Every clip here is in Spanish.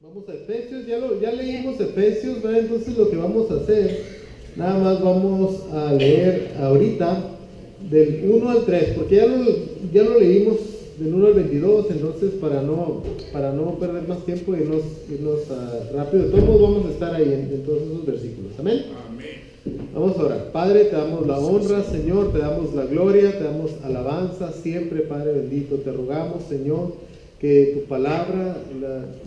Vamos a Efesios, ya leímos Efesios, ¿verdad? Entonces lo que vamos a hacer, nada más vamos a leer ahorita del 1 al 3, porque ya lo leímos del 1 al 22, entonces para no perder más tiempo y irnos rápido, de todos modos vamos a estar ahí en todos esos versículos, ¿amén? Amén. Vamos a orar. Padre, te damos la honra, Señor, te damos la gloria, te damos alabanza siempre, Padre bendito, te rogamos, Señor, que tu palabra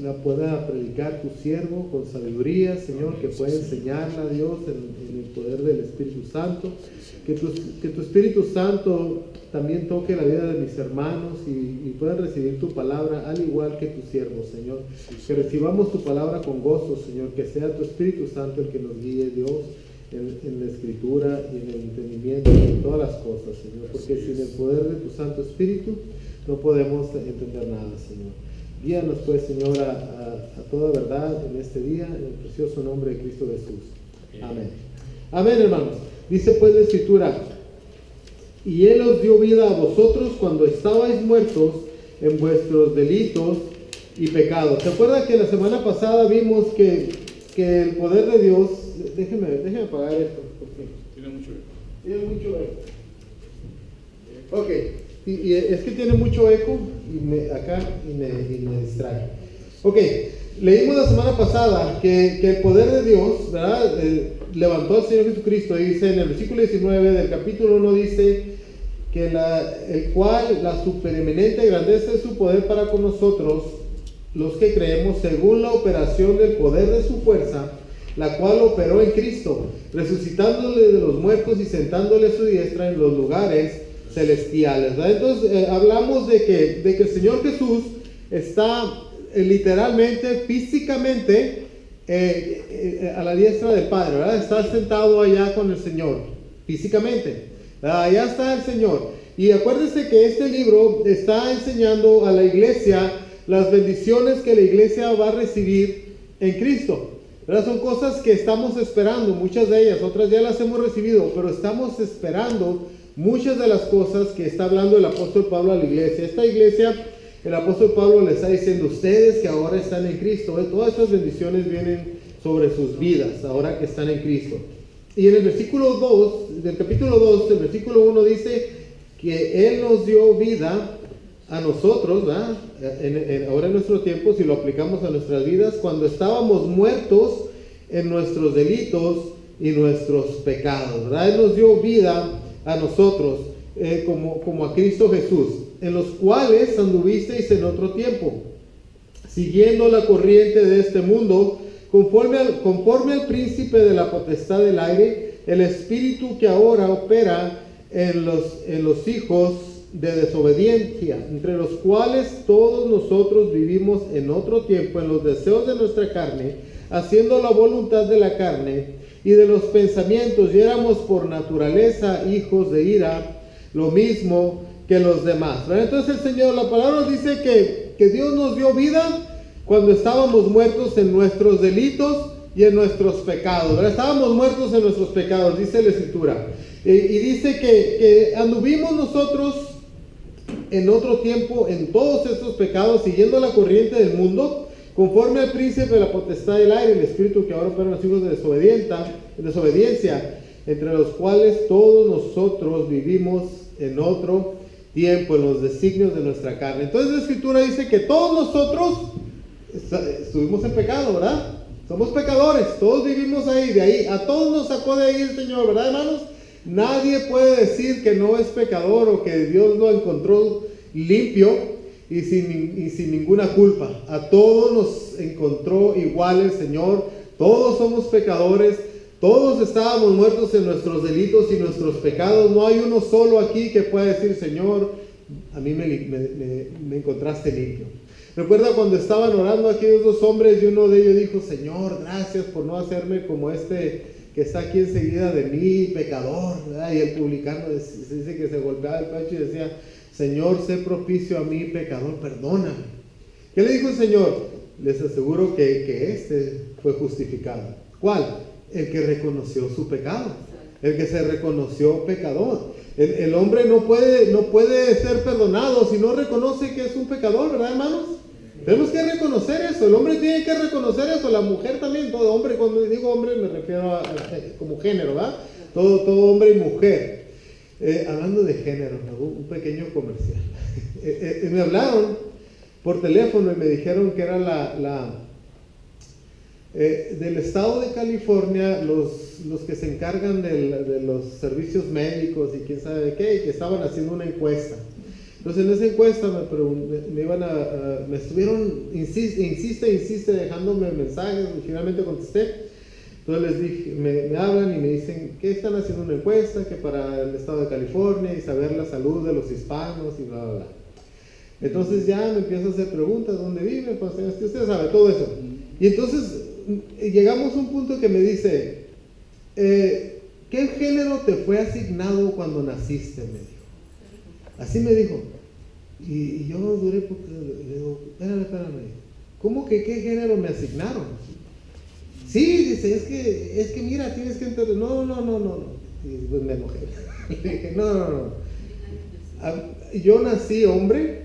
la pueda predicar tu siervo con sabiduría, Señor, que pueda enseñarla a Dios en el poder del Espíritu Santo, que tu Espíritu Santo también toque la vida de mis hermanos y puedan recibir tu palabra al igual que tu siervo, Señor, que recibamos tu palabra con gozo, Señor, que sea tu Espíritu Santo el que nos guíe, Dios, en la escritura y en el entendimiento de todas las cosas, Señor, porque sin el poder de tu Santo Espíritu no podemos entender nada, Señor. Guíanos pues, Señor, a toda verdad en este día, en el precioso nombre de Cristo Jesús. Amén. Amén, hermanos. Dice pues la Escritura: y Él os dio vida a vosotros cuando estabais muertos en vuestros delitos y pecados. ¿Se acuerdan que la semana pasada vimos que el poder de Dios... Déjeme apagar esto, porque tiene mucho eco. Ok. Y es que tiene mucho eco y me distrae. Ok, leímos la semana pasada que el poder de Dios, ¿verdad? Levantó al Señor Jesucristo, y dice en el versículo 19 del capítulo 1, dice que el cual la supereminente grandeza de su poder para con nosotros, los que creemos, según la operación del poder de su fuerza, la cual operó en Cristo, resucitándole de los muertos y sentándole a su diestra en los lugares celestiales, ¿verdad? Entonces hablamos de que el Señor Jesús está literalmente, físicamente a la diestra del Padre, ¿verdad? Está sentado allá con el Señor, físicamente, ¿verdad? Allá está el Señor. Y acuérdense que este libro está enseñando a la iglesia las bendiciones que la iglesia va a recibir en Cristo, ¿verdad? Son cosas que estamos esperando, muchas de ellas, otras ya las hemos recibido, pero estamos esperando muchas de las cosas que está hablando el apóstol Pablo a la iglesia. Esta iglesia, el apóstol Pablo le está diciendo: ustedes que ahora están en Cristo, todas estas bendiciones vienen sobre sus vidas, ahora que están en Cristo. Y en el versículo 2, del capítulo 2, el versículo 1 dice que Él nos dio vida a nosotros, ¿verdad? Ahora en nuestro tiempo, si lo aplicamos a nuestras vidas, cuando estábamos muertos en nuestros delitos y nuestros pecados, ¿verdad? Él nos dio vida a nosotros, como a Cristo Jesús, en los cuales anduvisteis en otro tiempo, siguiendo la corriente de este mundo, conforme al príncipe de la potestad del aire, el espíritu que ahora opera en los hijos de desobediencia, entre los cuales todos nosotros vivimos en otro tiempo en los deseos de nuestra carne, haciendo la voluntad de la carne y de los pensamientos, y éramos por naturaleza hijos de ira, lo mismo que los demás, ¿verdad? Entonces el Señor, la palabra nos dice que Dios nos dio vida cuando estábamos muertos en nuestros delitos y en nuestros pecados, ¿verdad? Estábamos muertos en nuestros pecados, dice la Escritura, y dice que anduvimos nosotros en otro tiempo en todos estos pecados, siguiendo la corriente del mundo, conforme al príncipe de la potestad del aire, el espíritu que ahora opera en los hijos de desobediencia, entre los cuales todos nosotros vivimos en otro tiempo, en los designios de nuestra carne. Entonces la Escritura dice que todos nosotros estuvimos en pecado, ¿verdad? Somos pecadores, todos vivimos ahí, de ahí, a todos nos sacó de ahí el Señor, ¿verdad, hermanos? Nadie puede decir que no es pecador o que Dios lo encontró limpio y sin ninguna culpa. A todos nos encontró igual el Señor. Todos somos pecadores. Todos estábamos muertos en nuestros delitos y nuestros pecados. No hay uno solo aquí que pueda decir: Señor, a mí me encontraste limpio. Recuerda cuando estaban orando aquellos dos hombres y uno de ellos dijo: Señor, gracias por no hacerme como este que está aquí enseguida de mí, pecador, ¿verdad? Y el publicano dice que se golpeaba el pecho y decía: Señor, sé propicio a mí, pecador, perdóname. ¿Qué le dijo el Señor? Les aseguro que este fue justificado. ¿Cuál? El que reconoció su pecado, el que se reconoció pecador. El hombre no puede ser perdonado si no reconoce que es un pecador, ¿verdad, hermanos? Tenemos que reconocer eso, el hombre tiene que reconocer eso, la mujer también, todo hombre, cuando digo hombre me refiero a como género, ¿verdad? Todo hombre y mujer. Hablando de género, un pequeño comercial. Me hablaron por teléfono y me dijeron que era del estado de California, los que se encargan de los servicios médicos y quién sabe de qué, y que estaban haciendo una encuesta. Entonces en esa encuesta me estuvieron, insiste, dejándome mensajes, y finalmente contesté. Entonces les dije, me hablan y me dicen que están haciendo una encuesta, que para el estado de California y saber la salud de los hispanos y bla, bla, bla. Entonces ya me empiezo a hacer preguntas, ¿dónde vive? Pues, usted sabe todo eso. Y entonces llegamos a un punto que me dice, ¿qué género te fue asignado cuando naciste? Me dijo. Así me dijo. Y yo duré porque le digo, espérame. ¿Cómo que qué género me asignaron? Sí, dice, es que mira, tienes que entender. No. Y pues me enojé. Le dije, no. Yo nací hombre,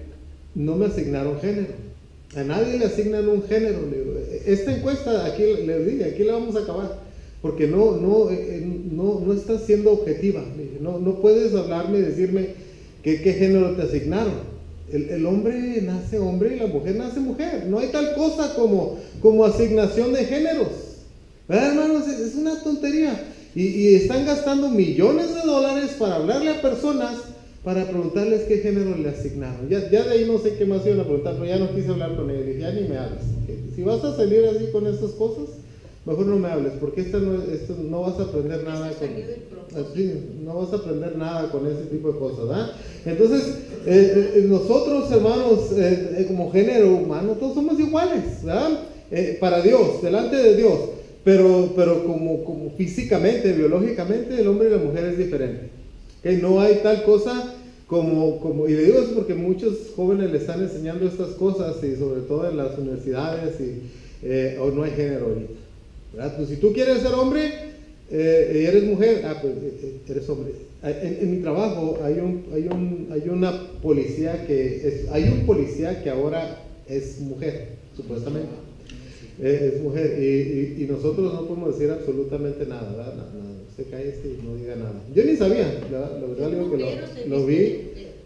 no me asignaron género. A nadie le asignan un género. Le digo, esta encuesta, aquí les dije, aquí la vamos a acabar. Porque no está siendo objetiva. No puedes hablarme y decirme qué género te asignaron. El hombre nace hombre y la mujer nace mujer. No hay tal cosa como asignación de géneros. ¿Verdad, hermanos? Es una tontería. Y están gastando millones de dólares para hablarle a personas, para preguntarles qué género le asignaron. Ya de ahí no sé qué más iban a preguntar, pero ya no quise hablar con ellos. Dije, ya ni me hables. Si vas a salir así con estas cosas, mejor no me hables, porque esto no vas a aprender nada no vas a aprender nada con ese tipo de cosas, ¿verdad? Entonces, nosotros, hermanos, como género humano, todos somos iguales, ¿verdad? Para Dios, delante de Dios, pero como físicamente, biológicamente, el hombre y la mujer es diferente. ¿Okay? No hay tal cosa y le digo eso porque muchos jóvenes le están enseñando estas cosas, y sobre todo en las universidades, o no hay género ahorita. ¿Verdad? Pues si tú quieres ser hombre y eres mujer, pues eres hombre. En mi trabajo hay un policía que ahora es mujer, supuestamente. Es mujer, y nosotros no podemos decir absolutamente nada, ¿verdad? Nada. Usted cállese y no diga nada. Yo ni sabía, ¿verdad? La verdad digo que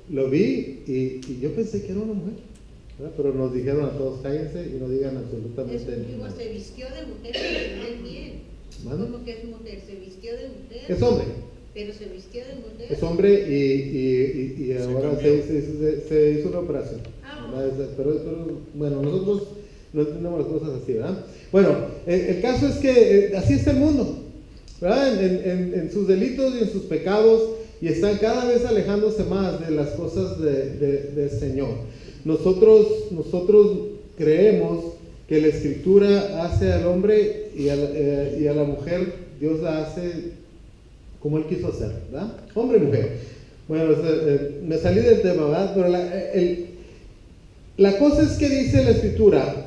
lo vi y yo pensé que era una mujer. ¿verdad? Pero nos dijeron a todos, cállense y no digan absolutamente nada. Se vistió de mujer, pero bien. ¿Mano? ¿Cómo que es mujer? Se vistió de mujer. Es hombre. Pero se vistió de mujer. Es hombre y ahora se hizo una operación. Pero bueno, nosotros no entendemos las cosas así, ¿verdad? Bueno, el caso es que así está el mundo, ¿verdad? En sus delitos y en sus pecados, y están cada vez alejándose más de las cosas del Señor. Nosotros creemos que la Escritura hace al hombre y a la mujer, Dios la hace como Él quiso hacer, ¿verdad? Hombre y mujer. Bueno, me salí del tema, ¿verdad? Pero la cosa es que dice la Escritura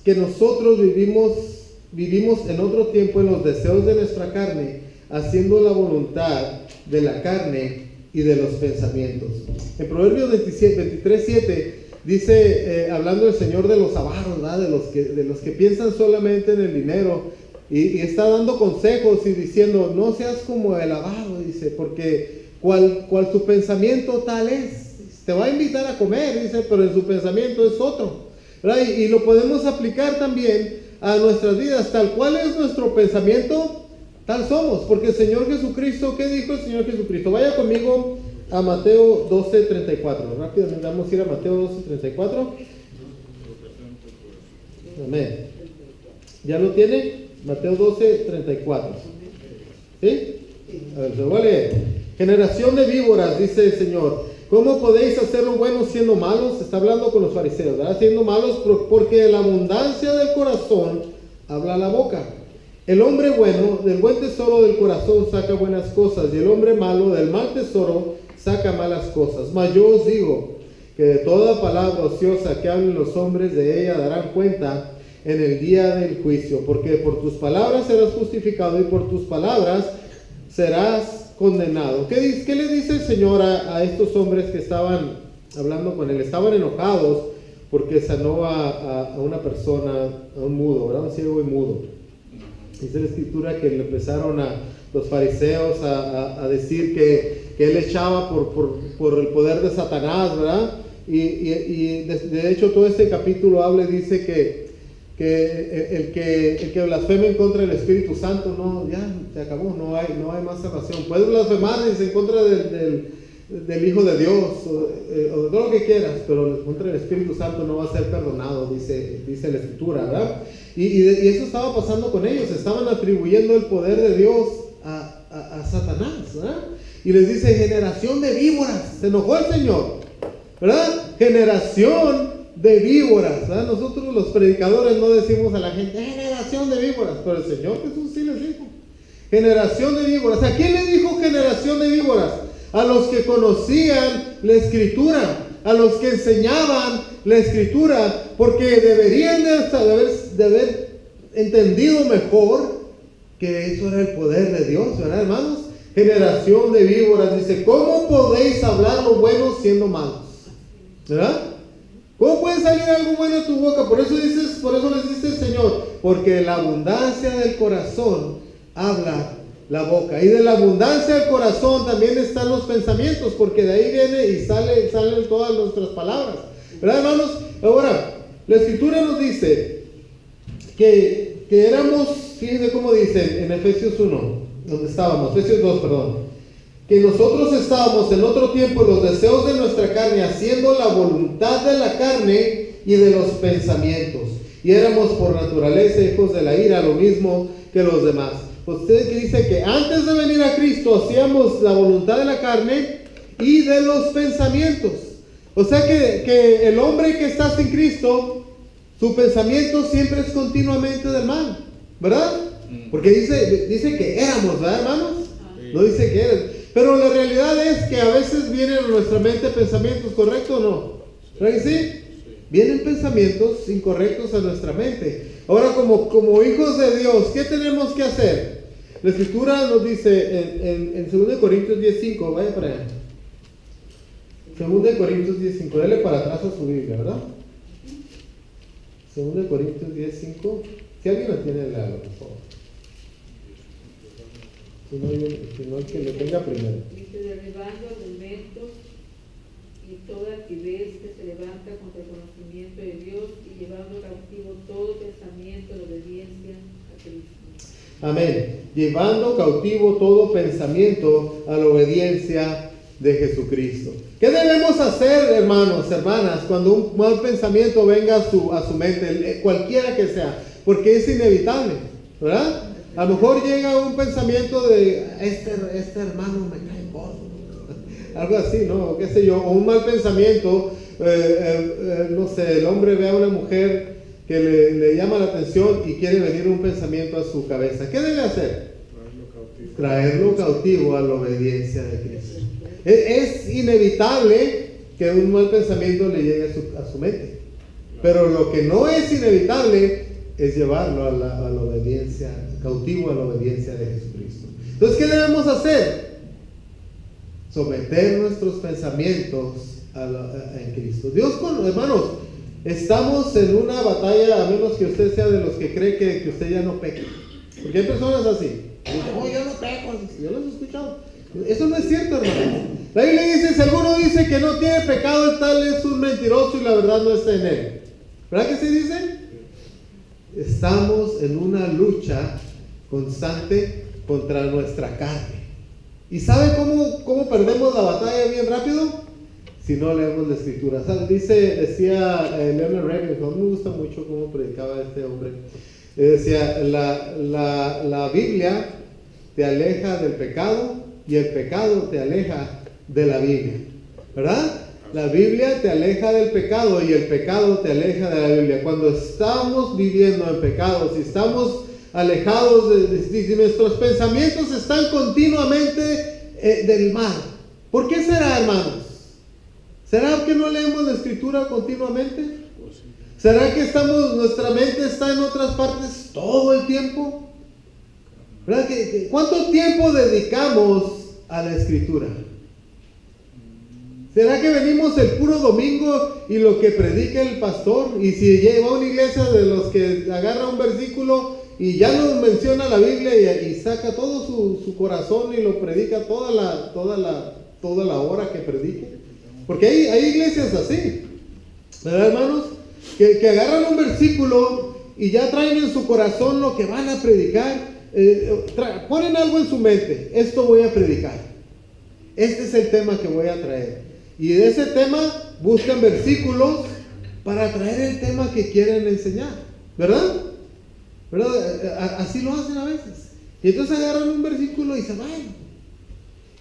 que nosotros vivimos en otro tiempo en los deseos de nuestra carne, haciendo la voluntad de la carne y de los pensamientos. En Proverbios 23:7 dice, hablando el Señor de los avaros, ¿verdad? De los que piensan solamente en el dinero, y está dando consejos y diciendo, no seas como el avaro, dice, porque cual su pensamiento tal es. Te va a invitar a comer, dice, pero en su pensamiento es otro, ¿verdad? Y lo podemos aplicar también a nuestras vidas. Tal cual es nuestro pensamiento, tal somos. Porque el Señor Jesucristo, ¿qué dijo el Señor Jesucristo? Vaya conmigo a Mateo 12:34. Rápidamente vamos a ir a Mateo 12:34. Amén. ¿Ya lo tiene? Mateo 12:34. ¿Sí? A ver, se lo voy a leer. Generación de víboras, dice el Señor, ¿cómo podéis hacer lo bueno siendo malos? Está hablando con los fariseos, ¿verdad? Siendo malos, porque de la abundancia del corazón habla la boca. El hombre bueno, del buen tesoro del corazón saca buenas cosas, y el hombre malo, del mal tesoro, saca malas cosas. Mas yo os digo que de toda palabra ociosa que hablen los hombres, de ella darán cuenta en el día del juicio, porque por tus palabras serás justificado y por tus palabras serás condenado. ¿Qué le dice el Señor a estos hombres que estaban hablando con él? Estaban enojados porque sanó a una persona, a un mudo, ¿verdad? Un ciego y mudo. Dice la escritura que le empezaron los fariseos a decir que él echaba por el poder de Satanás, ¿verdad? Y de hecho todo este capítulo habla y dice que el que blasfeme en contra del Espíritu Santo, no, ya se acabó, no hay más salvación. Puedes blasfemar en contra del Hijo de Dios o de todo lo que quieras, pero en contra del Espíritu Santo no va a ser perdonado, dice la escritura, ¿verdad? Y eso estaba pasando con ellos, estaban atribuyendo el poder de Dios a Satanás, ¿verdad? Y les dice, generación de víboras, se enojó el Señor, ¿verdad? Generación de víboras, ¿verdad? Nosotros los predicadores no decimos a la gente, generación de víboras, pero el Señor Jesús sí les dijo, generación de víboras. ¿A quién le dijo generación de víboras? A los que conocían la Escritura, a los que enseñaban la Escritura, porque deberían de haber entendido mejor que eso era el poder de Dios, ¿verdad, hermanos? Generación de víboras, dice, ¿cómo podéis hablar lo bueno siendo malos? ¿Verdad? ¿Cómo puede salir algo bueno de tu boca? Por eso les dice el Señor, porque la abundancia del corazón habla la boca, y de la abundancia del corazón también están los pensamientos, porque de ahí viene y salen todas nuestras palabras, ¿verdad, hermanos? Ahora, la Escritura nos dice que éramos, fíjense cómo dice en Efesios 1, donde estábamos, Efesios 2, perdón, que nosotros estábamos en otro tiempo en los deseos de nuestra carne, haciendo la voluntad de la carne y de los pensamientos, y éramos por naturaleza hijos de la ira, lo mismo que los demás. Usted que dice que antes de venir a Cristo hacíamos la voluntad de la carne y de los pensamientos. O sea que el hombre que está sin Cristo, su pensamiento siempre es continuamente del mal, ¿verdad? Porque dice que éramos, ¿verdad, hermanos? No dice que eres. Pero la realidad es que a veces vienen a nuestra mente pensamientos, ¿correcto o no? ¿Verdad que sí? Vienen pensamientos incorrectos a nuestra mente. Ahora, como hijos de Dios, ¿qué tenemos que hacer? La Escritura nos dice en 2 Corintios 10:5, vaya para allá. 2 Corintios 10:5, dale para atrás a su Biblia, ¿verdad? 2 Corintios 10:5. Si alguien la tiene, léalo, por favor. Si no, el que lo tenga primero. Dice, derribando argumentos y toda altivez que se levanta contra el conocimiento de Dios y llevando cautivo todo pensamiento de obediencia a Cristo. Amén. Llevando cautivo todo pensamiento a la obediencia de Jesucristo. ¿Qué debemos hacer, hermanos, hermanas, cuando un mal pensamiento venga a su mente, cualquiera que sea? Porque es inevitable, ¿verdad? A lo mejor llega un pensamiento de este hermano me cae gordo, algo así, ¿no? Qué sé yo, o un mal pensamiento, no sé, el hombre ve a una mujer que le llama la atención y quiere venir un pensamiento a su cabeza. ¿Qué debe hacer? Traerlo cautivo a la obediencia de Cristo. Es inevitable que un mal pensamiento le llegue a su mente, pero lo que no es inevitable es llevarlo a la obediencia, cautivo a la obediencia de Jesucristo. Entonces, ¿qué debemos hacer? Someter nuestros pensamientos en Cristo. Hermanos, estamos en una batalla, a menos que usted sea de los que cree que usted ya no peca. Porque hay personas así. Dicen, oh, yo no peco. Yo los he escuchado. Eso no es cierto, hermano. La Biblia dice, si alguno dice que no tiene pecado, el tal es un mentiroso y la verdad no está en él. ¿Verdad que sí dice? Estamos en una lucha constante contra nuestra carne. ¿Y sabe cómo perdemos la batalla bien rápido? Si no leemos la Escritura. Decía Leonard Ravenhill, me gusta mucho cómo predicaba este hombre. Decía, la Biblia te aleja del pecado y el pecado te aleja de la Biblia, ¿verdad? La Biblia te aleja del pecado y el pecado te aleja de la Biblia. Cuando estamos viviendo en pecado, si estamos alejados, si nuestros pensamientos están continuamente del mal, ¿por qué será, hermanos? ¿Será que no leemos la Escritura continuamente? ¿Será que nuestra mente está en otras partes todo el tiempo? ¿Verdad? ¿Cuánto tiempo dedicamos a la Escritura? ¿Será que venimos el puro domingo y lo que predica el pastor? Y si lleva a una iglesia de los que agarra un versículo y ya no menciona la Biblia y saca todo su corazón y lo predica toda la hora que predique. Porque hay iglesias así, ¿verdad, hermanos? Que agarran un versículo y ya traen en su corazón lo que van a predicar. Ponen algo en su mente: esto voy a predicar, este es el tema que voy a traer. Y de ese tema buscan versículos para traer el tema que quieren enseñar, ¿verdad? Así lo hacen a veces. Y entonces agarran un versículo y se van.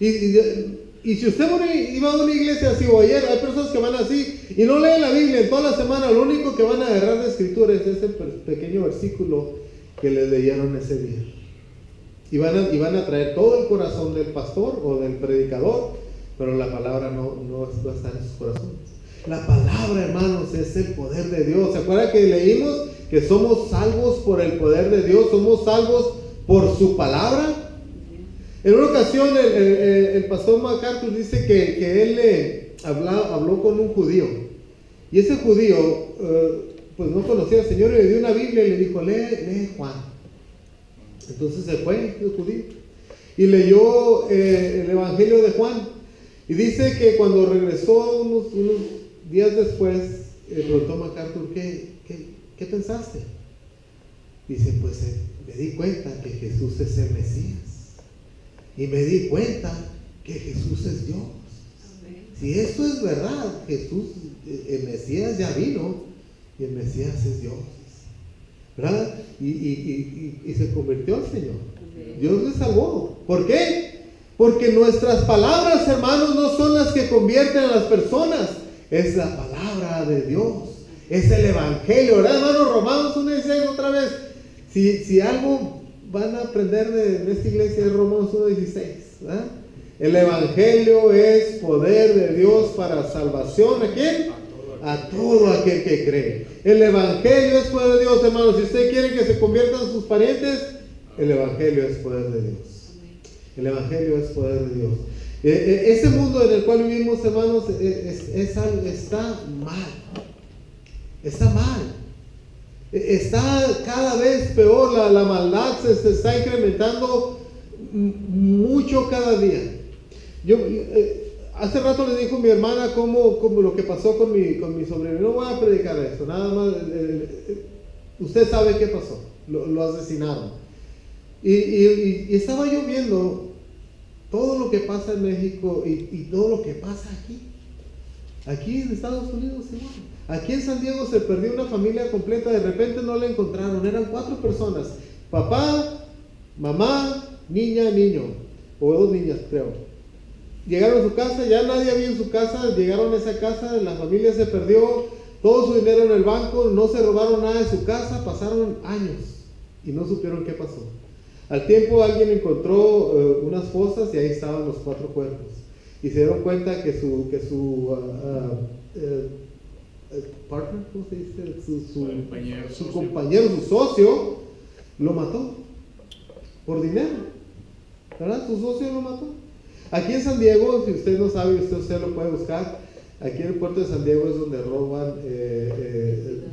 Y si usted iba a una iglesia así, o ayer, hay personas que van así y no leen la Biblia en toda la semana, lo único que van a agarrar de escritura es ese pequeño versículo que les leyeron ese día. Y van a traer todo el corazón del pastor o del predicador, pero la palabra no va a estar en sus corazones. La palabra, hermanos, es el poder de Dios. ¿Se acuerdan que leímos que somos salvos por el poder de Dios? Somos salvos por su palabra. En una ocasión el pastor MacArthur dice que él habló con un judío. Y ese judío pues no conocía al Señor y le dio una Biblia y le dijo: lee Juan. Entonces se fue el judío y leyó el Evangelio de Juan. Y dice que cuando regresó unos días después, preguntó a MacArthur: ¿qué pensaste? Dice: pues me di cuenta que Jesús es el Mesías. Y me di cuenta que Jesús es Dios. Si esto es verdad, Jesús, el Mesías ya vino y el Mesías es Dios, ¿verdad? Y se convirtió al Señor. Dios le salvó. ¿Por qué? Porque nuestras palabras, hermanos, no son las que convierten a las personas. Es la palabra de Dios. Es el Evangelio, ¿verdad, hermanos? Romanos 1:16 otra vez. Si algo van a aprender de esta iglesia es Romanos 1:16, ¿verdad? El Evangelio es poder de Dios para salvación. ¿A quién? A todo aquel que cree. El Evangelio es poder de Dios, hermanos. Si usted quiere que se conviertan sus parientes, el Evangelio es poder de Dios. El Evangelio es poder de Dios. Ese mundo en el cual vivimos, hermanos, está mal. Está mal. Está cada vez peor. La maldad se está incrementando mucho cada día. Hace rato le dijo mi hermana cómo lo que pasó con mi sobrino. No voy a predicar esto, nada más. Usted sabe qué pasó. Lo asesinaron. Y estaba yo viendo todo lo que pasa en México y todo lo que pasa aquí en Estados Unidos igual. Aquí en San Diego se perdió una familia completa, de repente no la encontraron, eran 4 personas: papá, mamá, niña, niño, o 2 niñas creo. Llegaron a su casa, ya nadie había en su casa, llegaron a esa casa, la familia se perdió, todo su dinero en el banco, no se robaron nada de su casa, pasaron años y no supieron qué pasó. Al tiempo alguien encontró unas fosas y ahí estaban los 4 cuerpos. Y se dieron cuenta que su partner, ¿cómo se dice? Su compañero, su socio, lo mató por dinero, ¿verdad? Su socio lo mató. Aquí en San Diego, si usted no sabe, usted lo puede buscar. Aquí en el puerto de San Diego es donde roban,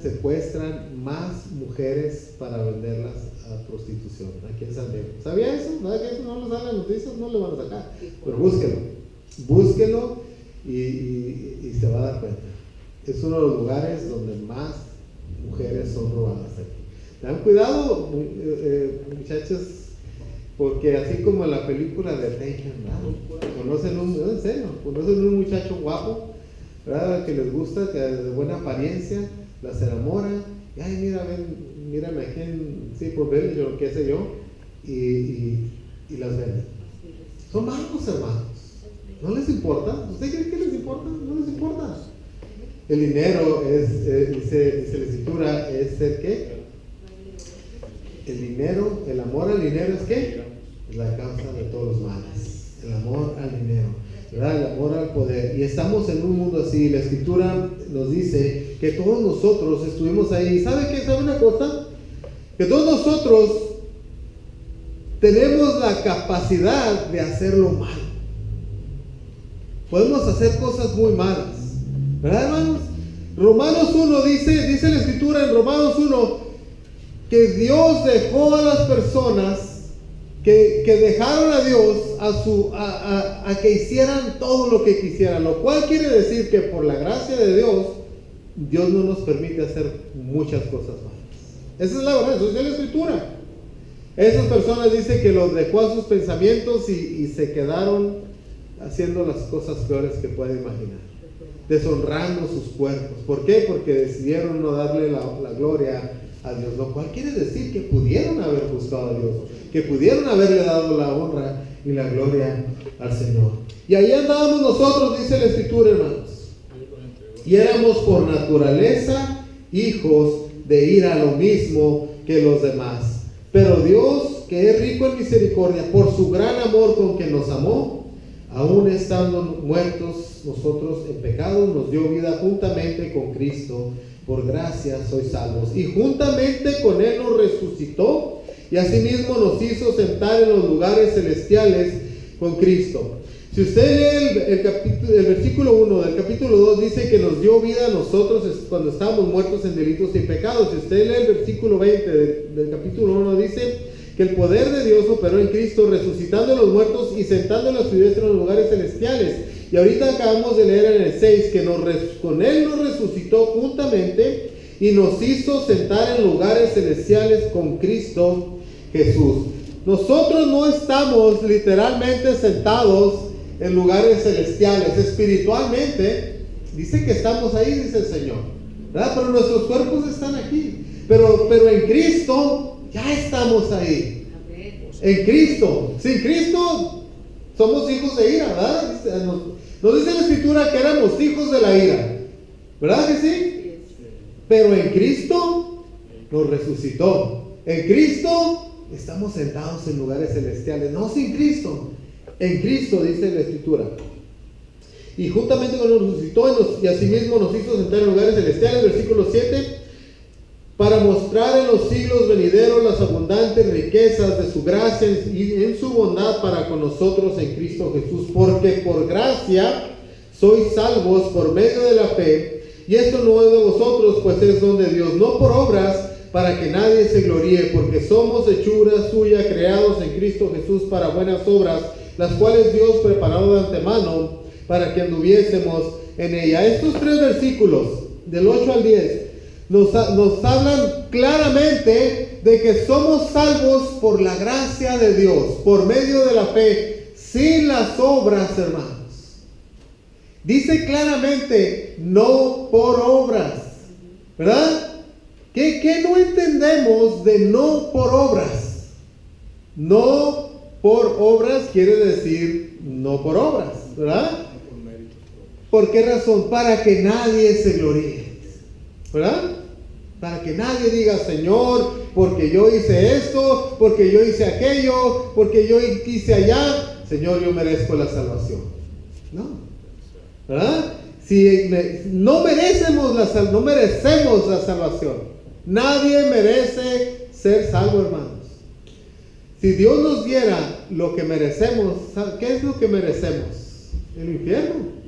secuestran más mujeres para venderlas a prostitución. Aquí en San Diego. ¿Sabía eso? ¿Nada que eso no lo sale en las noticias? No le van a sacar. Pero búsquelo y se va a dar cuenta. Es uno de los lugares donde más mujeres son robadas aquí. Tengan cuidado, muchachos, porque así como en la película de Taken, conocen un muchacho guapo, ¿verdad? Que les gusta, que de buena apariencia, las enamora, y ay, mírame aquí en por ver yo, qué sé yo, y las venden. Son malos, hermanos. ¿No les importa? ¿Usted cree que les importa? No les importa. El dinero dice la escritura, es el ¿qué? El dinero, el amor al dinero es ¿qué? Es la causa de todos los males. El amor al dinero, ¿verdad? El amor al poder. Y estamos en un mundo así. La escritura nos dice que todos nosotros estuvimos ahí. ¿Sabe qué? ¿Sabe una cosa? Que todos nosotros tenemos la capacidad de hacer lo malo. podemos hacer cosas muy malas, ¿verdad, hermanos? Romanos 1 dice la Escritura en Romanos 1 que Dios dejó a las personas que dejaron a Dios a que hicieran todo lo que quisieran, lo cual quiere decir que por la gracia de Dios no nos permite hacer muchas cosas malas. Esa es la verdad, eso es la Escritura. Esas personas dicen que los dejó a sus pensamientos y se quedaron haciendo las cosas peores que pueden imaginar, deshonrando sus cuerpos. ¿Por qué? Porque decidieron no darle la gloria a Dios, lo cual quiere decir que pudieron haber buscado a Dios, que pudieron haberle dado la honra y la gloria al Señor. Y ahí andábamos nosotros, dice la Escritura, hermanos, y éramos por naturaleza hijos de ira lo mismo que los demás. Pero Dios, que es rico en misericordia, por su gran amor con que nos amó, aún estando muertos nosotros en pecado, nos dio vida juntamente con Cristo. Por gracia sois salvos. Y juntamente con Él nos resucitó y asimismo nos hizo sentar en los lugares celestiales con Cristo. Si usted lee el versículo 1 del capítulo 2, dice que nos dio vida a nosotros cuando estábamos muertos en delitos y pecados. Si usted lee el versículo 20 del capítulo 1, dice que el poder de Dios operó en Cristo, resucitando a los muertos y sentándolos a su diestra en los lugares celestiales. Y ahorita acabamos de leer en el 6 que con Él nos resucitó juntamente y nos hizo sentar en lugares celestiales con Cristo Jesús. Nosotros no estamos literalmente sentados en lugares celestiales. Espiritualmente dice que estamos ahí, dice el Señor, ¿verdad? Pero nuestros cuerpos están aquí. Pero en Cristo ya estamos ahí. En Cristo. Sin Cristo somos hijos de ira, ¿verdad? Nos dice la Escritura que éramos hijos de la ira, ¿verdad que sí? Pero en Cristo nos resucitó. En Cristo estamos sentados en lugares celestiales. No sin Cristo. En Cristo, dice la Escritura. Y juntamente con Él nos resucitó y asimismo nos hizo sentar en lugares celestiales. Versículo 7. Para mostrar en los siglos venideros las abundantes riquezas de su gracia y en su bondad para con nosotros en Cristo Jesús. Porque por gracia sois salvos por medio de la fe, y esto no es de vosotros, pues es don de Dios, no por obras, para que nadie se gloríe, porque somos hechura suya, creados en Cristo Jesús para buenas obras, las cuales Dios preparó de antemano para que anduviésemos en ella. Estos 3 versículos, del 8 al 10, nos hablan claramente de que somos salvos por la gracia de Dios, por medio de la fe, sin las obras, hermanos. Dice claramente, no por obras, ¿verdad? ¿Qué no entendemos de no por obras? No por obras quiere decir no por obras, ¿verdad? ¿Por qué razón? Para que nadie se gloríe, ¿verdad? Para que nadie diga, Señor, porque yo hice esto, porque yo hice aquello, porque yo hice allá, Señor, yo merezco la salvación. No, ¿verdad? Si no merecemos la salvación. Nadie merece ser salvo, hermanos. Si Dios nos diera lo que merecemos, ¿qué es lo que merecemos? El infierno.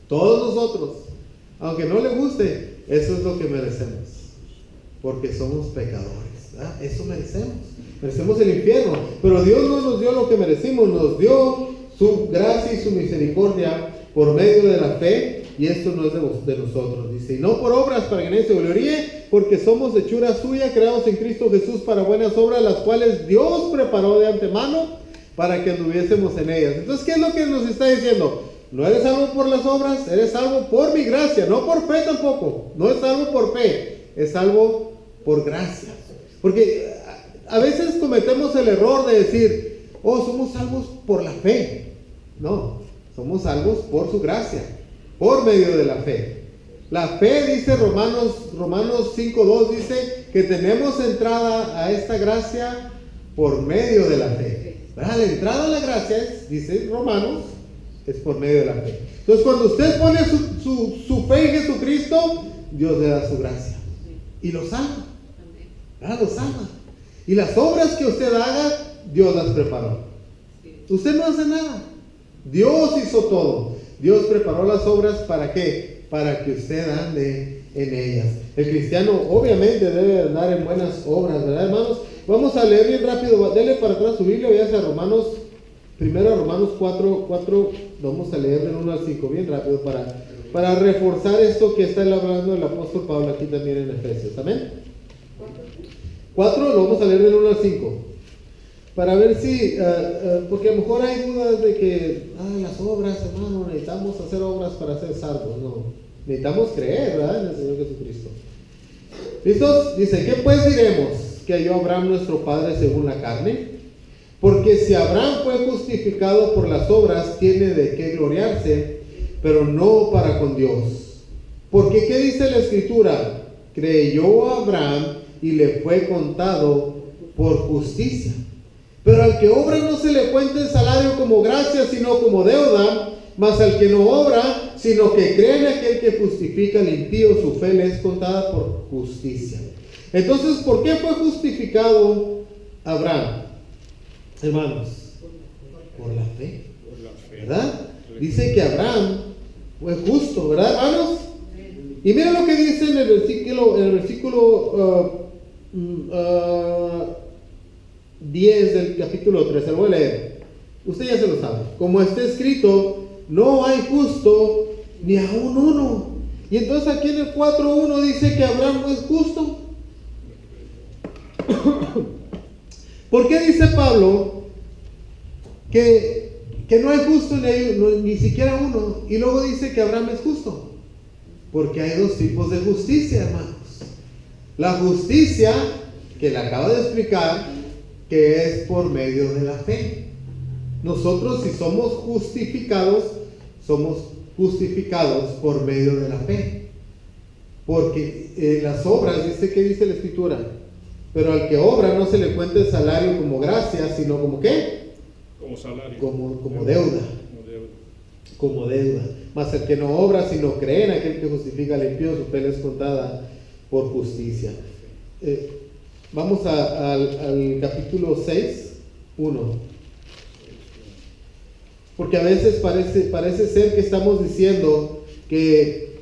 Todos nosotros, aunque no le guste, eso es lo que merecemos, porque somos pecadores, ¿verdad? Eso merecemos el infierno. Pero Dios no nos dio lo que merecimos, nos dio su gracia y su misericordia por medio de la fe, y esto no es de nosotros, dice, y no por obras para que nadie se gloríe, porque somos hechura suya, creados en Cristo Jesús para buenas obras, las cuales Dios preparó de antemano para que anduviésemos en ellas. Entonces, ¿qué es lo que nos está diciendo? No eres salvo por las obras, eres salvo por mi gracia, no por fe tampoco. No es salvo por fe, es salvo por gracia. Porque a veces cometemos el error de decir, oh, somos salvos por la fe. No, somos salvos por su gracia, por medio de la fe. La fe, dice Romanos 5:2, dice que tenemos entrada a esta gracia por medio de la fe. ¿Verdad? La entrada a la gracia es, dice Romanos, es por medio de la fe. Entonces, cuando usted pone su fe en Jesucristo, Dios le da su gracia y lo salva. ¿Verdad? Lo salva. Y las obras que usted haga, Dios las preparó. Usted no hace nada. Dios hizo todo. Dios preparó las obras ¿para qué? Para que usted ande en ellas. El cristiano obviamente debe andar en buenas obras, ¿verdad, hermanos? Vamos a leer bien rápido, denle para atrás su Biblia, váyase a Romanos, primero a Romanos 4, vamos a leer del 1 al 5, bien rápido, para reforzar esto que está hablando el apóstol Pablo aquí también en Efesios, ¿amén? 4, lo vamos a leer del 1 al 5. Para ver si, porque a lo mejor hay dudas de que, las obras, hermano, necesitamos hacer obras para ser salvos. No, necesitamos creer, ¿verdad?, en el Señor Jesucristo. ¿Listos? Dice, ¿qué pues diremos? Que halló Abraham nuestro padre según la carne. Porque si Abraham fue justificado por las obras, tiene de qué gloriarse, pero no para con Dios. Porque ¿qué dice la Escritura? Creyó a Abraham y le fue contado por justicia. Pero al que obra no se le cuenta el salario como gracia, sino como deuda. Mas al que no obra, sino que cree en aquel que justifica al impío, su fe le es contada por justicia. Entonces, ¿por qué fue justificado Abraham, hermanos? Por la fe, ¿verdad? Dice que Abraham fue justo, ¿verdad, hermanos? Y mira lo que dice en el versículo 10 del capítulo 3, lo voy a leer. Usted ya se lo sabe. Como está escrito, no hay justo ni aún uno. Y entonces aquí en el 4:1 dice que Abraham no es justo. ¿Por qué dice Pablo que no hay justo ni siquiera uno? Y luego dice que Abraham es justo. Porque hay dos tipos de justicia, hermanos. La justicia que le acabo de explicar, que es por medio de la fe. Nosotros, si somos justificados por medio de la fe. Porque las obras, dice, ¿qué dice la Escritura? Pero al que obra no se le cuenta el salario como gracia, sino como ¿qué? Como salario. Como deuda. Como deuda. Mas el que no obra, sino cree en aquel que justifica al impío, su fe es contada por justicia. Vamos al capítulo 6, 1. Porque a veces parece ser que estamos diciendo que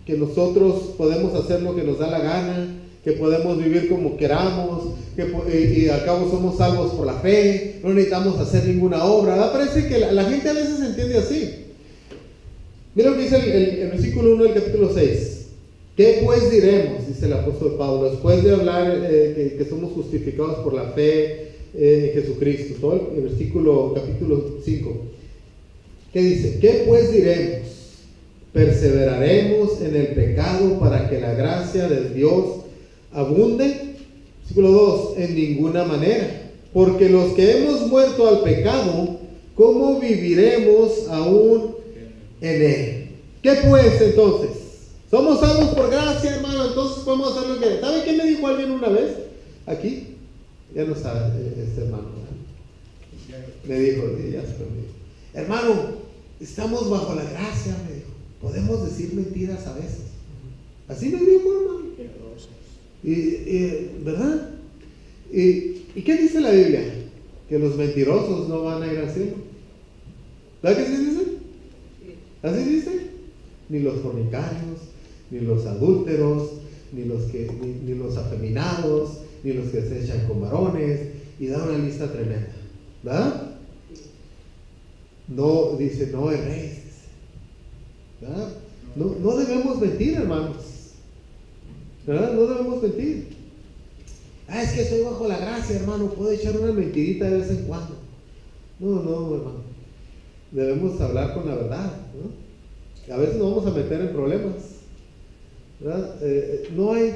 nosotros podemos hacer lo que nos da la gana, que podemos vivir como queramos, y al cabo somos salvos por la fe, no necesitamos hacer ninguna obra, ¿verdad? Parece que la gente a veces entiende así. Mira lo que dice el versículo 1 del capítulo 6. ¿Qué pues diremos? Dice el apóstol Pablo, después de hablar que somos justificados por la fe en Jesucristo. Todo el versículo, capítulo 5. ¿Qué dice? ¿Qué pues diremos? ¿Perseveraremos en el pecado para que la gracia de Dios abunde? Versículo 2. En ninguna manera. Porque los que hemos muerto al pecado, ¿cómo viviremos aún en él? ¿Qué pues entonces? Somos salvos por gracia, hermano, entonces podemos hacer lo que... ¿Sabe qué me dijo alguien una vez? Aquí, ya no sabe este hermano, ¿no? Me dijo, ya se lo dijo, hermano, estamos bajo la gracia, me dijo, podemos decir mentiras a veces. Así me dijo, hermano. ¿Verdad? ¿Y qué dice la Biblia? Que los mentirosos no van a ir al cielo. ¿Verdad que así dice? ¿Así dice? Ni los fornicarios, ni los adúlteros, ni los afeminados, ni los que se echan con varones, y da una lista tremenda, ¿verdad? No, dice, no erréis, ¿verdad? No debemos mentir, hermanos, ¿verdad? No debemos mentir. Es que estoy bajo la gracia, hermano, puedo echar una mentirita de vez en cuando. No, hermano, debemos hablar con la verdad, ¿no? A veces nos vamos a meter en problemas, ¿verdad? No hay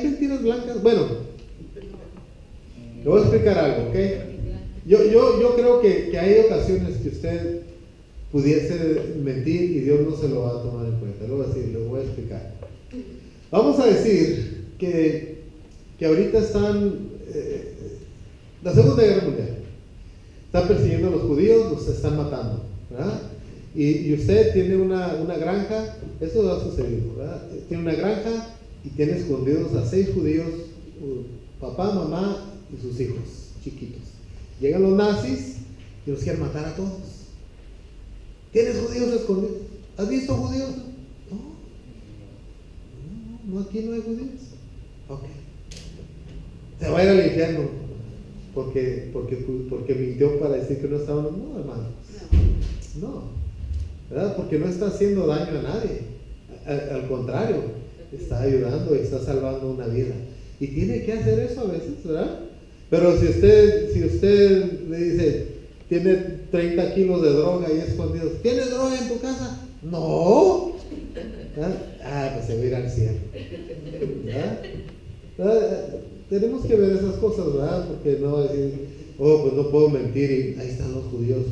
mentiras blancas. Bueno, le voy a explicar algo, ¿ok? Yo creo que hay ocasiones que usted pudiese mentir y Dios no se lo va a tomar en cuenta. Lo voy a explicar. Vamos a decir que ahorita están la Segunda Guerra Mundial. Están persiguiendo a los judíos, los están matando, ¿verdad? Y usted tiene una granja, eso ha sucedido, ¿verdad? Tiene una granja y tiene escondidos a 6 judíos, papá, mamá y sus hijos chiquitos. Llegan los nazis y los quieren matar a todos. ¿Tienes judíos escondidos? ¿Has visto judíos? No, aquí no hay judíos. Ok. Se va a ir al infierno porque mintió para decir que no estaban. No, hermanos. No, ¿verdad? Porque no está haciendo daño a nadie. Al contrario, está ayudando y está salvando una vida. Y tiene que hacer eso a veces, ¿verdad? Pero si usted le dice, tiene 30 kilos de droga ahí escondidos, ¿tienes droga en tu casa? No. ¿Verdad? Pues se va a ir al cielo. ¿Verdad? Tenemos que ver esas cosas, ¿verdad? Porque no decir, pues no puedo mentir y ahí están los judíos,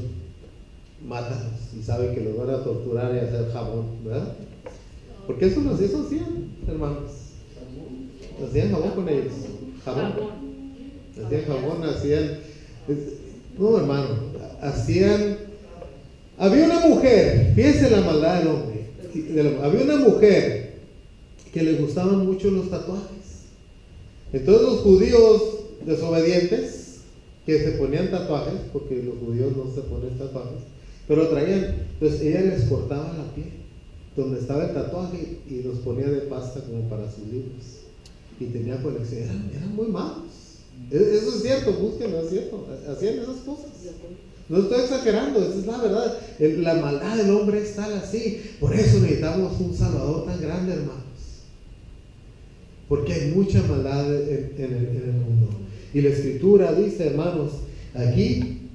mátalos y saben que los van a torturar y hacer jabón, ¿verdad? Porque eso hacían, hermanos. Hacían jabón con ellos. Hacían jabón, no, hermano, había una mujer, fíjense la maldad del hombre, había una mujer que le gustaban mucho los tatuajes. Entonces los judíos desobedientes que se ponían tatuajes, porque los judíos no se ponen tatuajes, pero entonces ella les cortaba la piel donde estaba el tatuaje y los ponía de pasta como para sus libros y tenía colección. Eran muy malos. Eso es cierto, búsquenlo, es cierto, hacían esas cosas. No estoy exagerando, esa es la verdad. La maldad del hombre es tal así. Por eso necesitamos un Salvador tan grande, hermanos, porque hay mucha maldad en el mundo. Y la Escritura dice, hermanos, aquí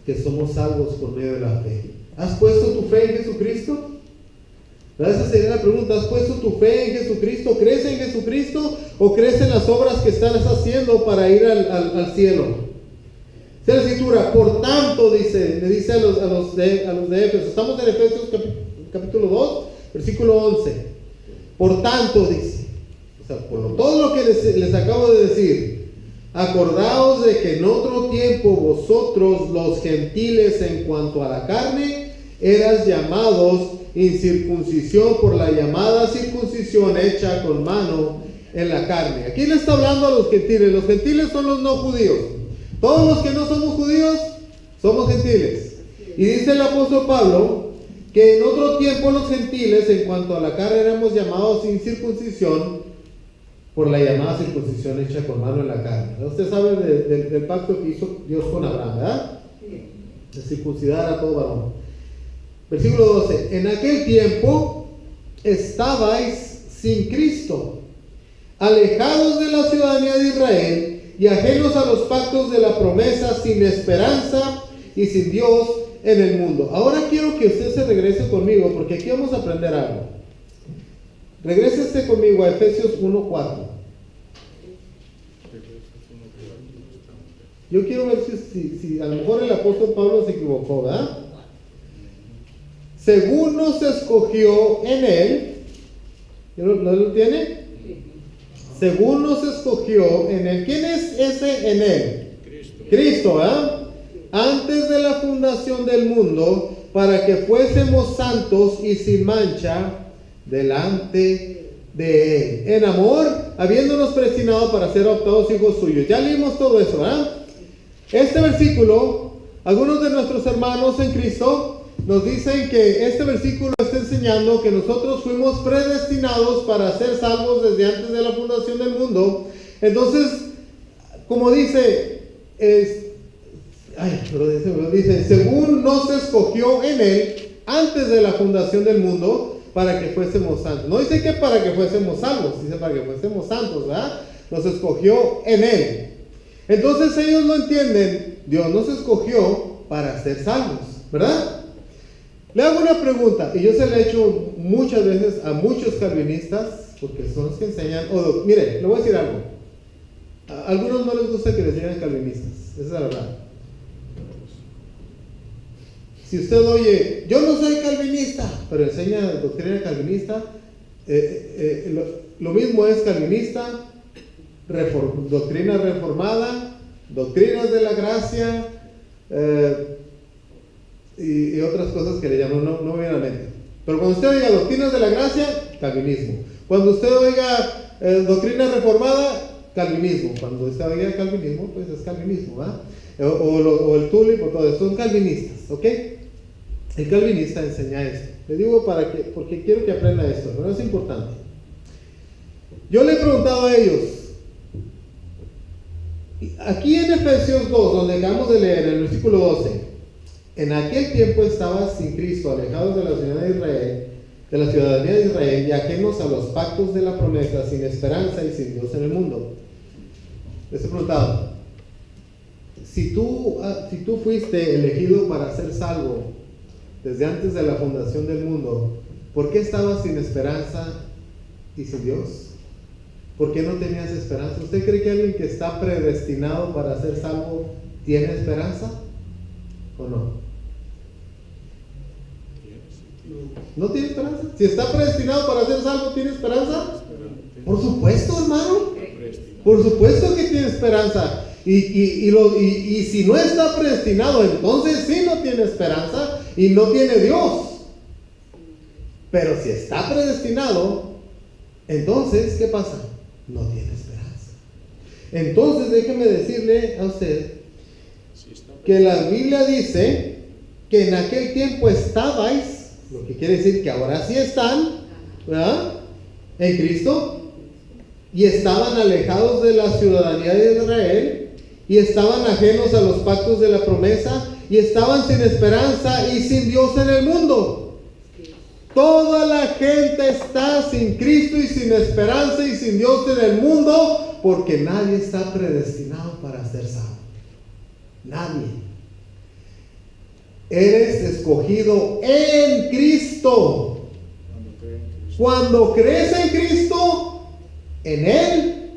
que somos salvos por medio de la fe. ¿Has puesto tu fe en Jesucristo? Esa sería la pregunta. ¿Has puesto tu fe en Jesucristo? ¿Crees en Jesucristo o crees en las obras que estás haciendo para ir al cielo? Dice la Escritura, por tanto, le dice a los de Éfeso. Estamos en Efesios capítulo 2, versículo 11. Por tanto, dice, por todo lo que les acabo de decir, acordaos de que en otro tiempo vosotros los gentiles en cuanto a la carne eras llamados incircuncisión por la llamada circuncisión hecha con mano en la carne. Aquí le está hablando a los gentiles. Los gentiles son los no judíos. Todos los que no somos judíos somos gentiles. Y dice el apóstol Pablo que en otro tiempo los gentiles en cuanto a la carne éramos llamados incircuncisión por la llamada circuncisión hecha con mano en la carne. Usted sabe del pacto que hizo Dios con Abraham, ¿verdad? De circuncidar a todo varón. Versículo 12. En aquel tiempo estabais sin Cristo, alejados de la ciudadanía de Israel y ajenos a los pactos de la promesa, sin esperanza y sin Dios en el mundo. Ahora quiero que usted se regrese conmigo, porque aquí vamos a aprender algo. Regrésese conmigo a Efesios 1:4. Yo quiero ver si a lo mejor el apóstol Pablo se equivocó, ¿verdad? Según nos escogió en él, ¿no lo tiene? Según nos escogió en él. ¿Quién es ese en él? Cristo, ¿verdad? Antes de la fundación del mundo, para que fuésemos santos y sin mancha delante de él, en amor, habiéndonos predestinado para ser adoptados hijos suyos. Ya leímos todo eso, ¿verdad? Este versículo, algunos de nuestros hermanos en Cristo nos dicen que este versículo está enseñando que nosotros fuimos predestinados para ser salvos desde antes de la fundación del mundo. Entonces, como dice, dice, según nos escogió en él antes de la fundación del mundo para que fuésemos santos. No dice que para que fuésemos salvos, dice para que fuésemos santos, ¿verdad? Nos escogió en él. Entonces ellos no entienden, Dios nos escogió para ser salvos, ¿verdad? Le hago una pregunta, y yo se la he hecho muchas veces a muchos calvinistas, porque son los que enseñan. Mire, le voy a decir algo. A algunos no les gusta que les digan calvinistas, esa es la verdad. Si usted oye, yo no soy calvinista, pero enseña doctrina calvinista, lo mismo es calvinista, doctrina reformada, doctrinas de la gracia, y otras cosas que le llaman, no viene a la mente. Pero cuando usted oiga doctrinas de la gracia, calvinismo. Cuando usted oiga doctrina reformada, calvinismo. Cuando usted oiga calvinismo, pues es calvinismo, ¿verdad? O el tulip o todo eso, son calvinistas, ¿ok? El calvinista enseña esto. Le digo porque quiero que aprenda esto, ¿no? Es importante. Yo le he preguntado a ellos, aquí en Efesios 2, donde acabamos de leer, en el versículo 12, en aquel tiempo estabas sin Cristo, alejados de la ciudadanía de Israel, y ajenos a los pactos de la promesa, sin esperanza y sin Dios en el mundo. Les he preguntado, si tú fuiste elegido para ser salvo desde antes de la fundación del mundo, ¿por qué estabas sin esperanza y sin Dios? ¿Por qué no tenías esperanza? ¿Usted cree que alguien que está predestinado para ser salvo tiene esperanza? ¿O no? ¿No tiene esperanza? Si está predestinado para ser salvo, ¿tiene esperanza? Por supuesto, hermano. Por supuesto que tiene esperanza. Y si no está predestinado, entonces sí no tiene esperanza y no tiene Dios. Pero si está predestinado, entonces, ¿qué pasa? No tiene esperanza. Entonces, déjeme decirle a usted que la Biblia dice que en aquel tiempo estabais, lo que quiere decir que ahora sí están, ¿verdad?, en Cristo, y estaban alejados de la ciudadanía de Israel, y estaban ajenos a los pactos de la promesa, y estaban sin esperanza y sin Dios en el mundo. Toda la gente está sin Cristo y sin esperanza y sin Dios en el mundo, porque nadie está predestinado para ser salvo. Nadie. Eres escogido en Cristo. Cuando crees en Cristo, en Él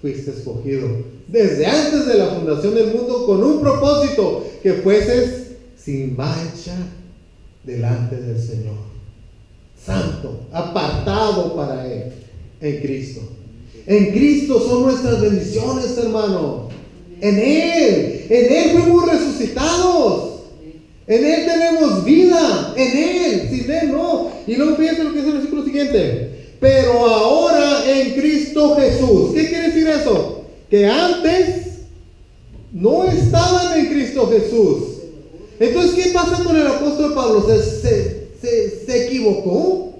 fuiste escogido desde antes de la fundación del mundo, con un propósito: que fueses sin mancha delante del Señor, santo, apartado para Él, en Cristo. En Cristo son nuestras bendiciones, hermano. En Él fuimos resucitados. En Él tenemos vida, en Él, sin Él no. Y luego fíjense lo que dice el versículo siguiente: pero ahora en Cristo Jesús. ¿Qué quiere decir eso? Que antes no estaban en Cristo Jesús. Entonces, ¿qué pasa con el apóstol Pablo? ¿Se equivocó?